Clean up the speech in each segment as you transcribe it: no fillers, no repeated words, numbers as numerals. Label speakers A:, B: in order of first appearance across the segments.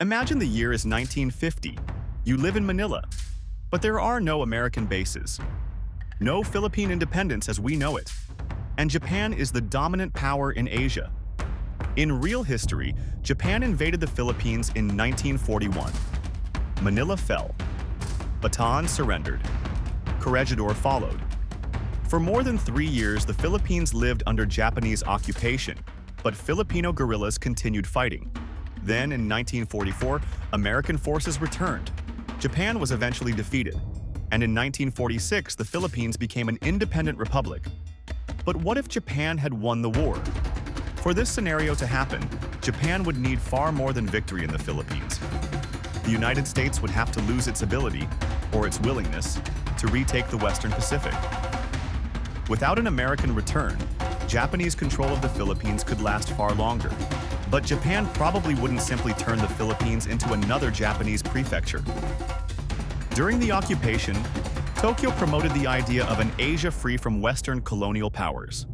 A: Imagine the year is 1950. You live in Manila, but there are no American bases. No Philippine independence as we know it. And Japan is the dominant power in Asia. In real history, Japan invaded the Philippines in 1941. Manila fell. Bataan surrendered. Corregidor followed. For more than 3 years, the Philippines lived under Japanese occupation, but Filipino guerrillas continued fighting. Then, in 1944, American forces returned. Japan was eventually defeated, and in 1946, the Philippines became an independent republic. But what if Japan had won the war? For this scenario to happen, Japan would need far more than victory in the Philippines. The United States would have to lose its ability, or its willingness, to retake the Western Pacific. Without an American return, Japanese control of the Philippines could last far longer. But Japan probably wouldn't simply turn the Philippines into another Japanese prefecture. During the occupation, Tokyo promoted the idea of an Asia free from Western colonial powers.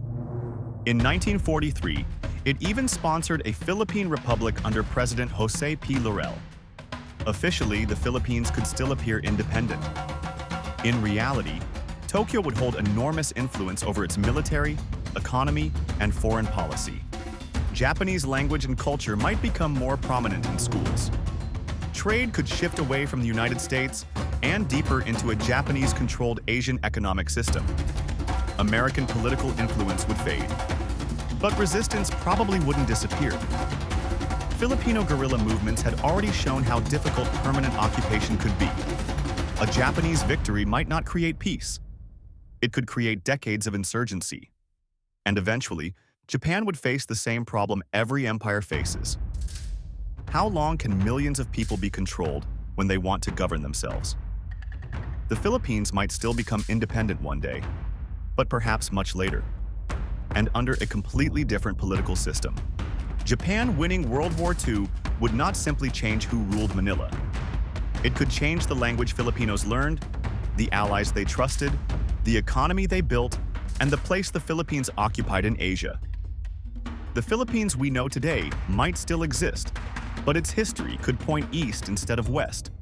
A: In 1943, it even sponsored a Philippine Republic under President Jose P. Laurel. Officially, the Philippines could still appear independent. In reality, Tokyo would hold enormous influence over its military, economy, and foreign policy. Japanese language and culture might become more prominent in schools. Trade could shift away from the United States and deeper into a Japanese-controlled Asian economic system. American political influence would fade. But resistance probably wouldn't disappear. Filipino guerrilla movements had already shown how difficult permanent occupation could be. A Japanese victory might not create peace. It could create decades of insurgency. And eventually, Japan would face the same problem every empire faces. How long can millions of people be controlled when they want to govern themselves? The Philippines might still become independent one day, but perhaps much later, and under a completely different political system. Japan winning World War II would not simply change who ruled Manila. It could change the language Filipinos learned, the allies they trusted, the economy they built, and the place the Philippines occupied in Asia. The Philippines we know today might still exist, but its history could point east instead of west.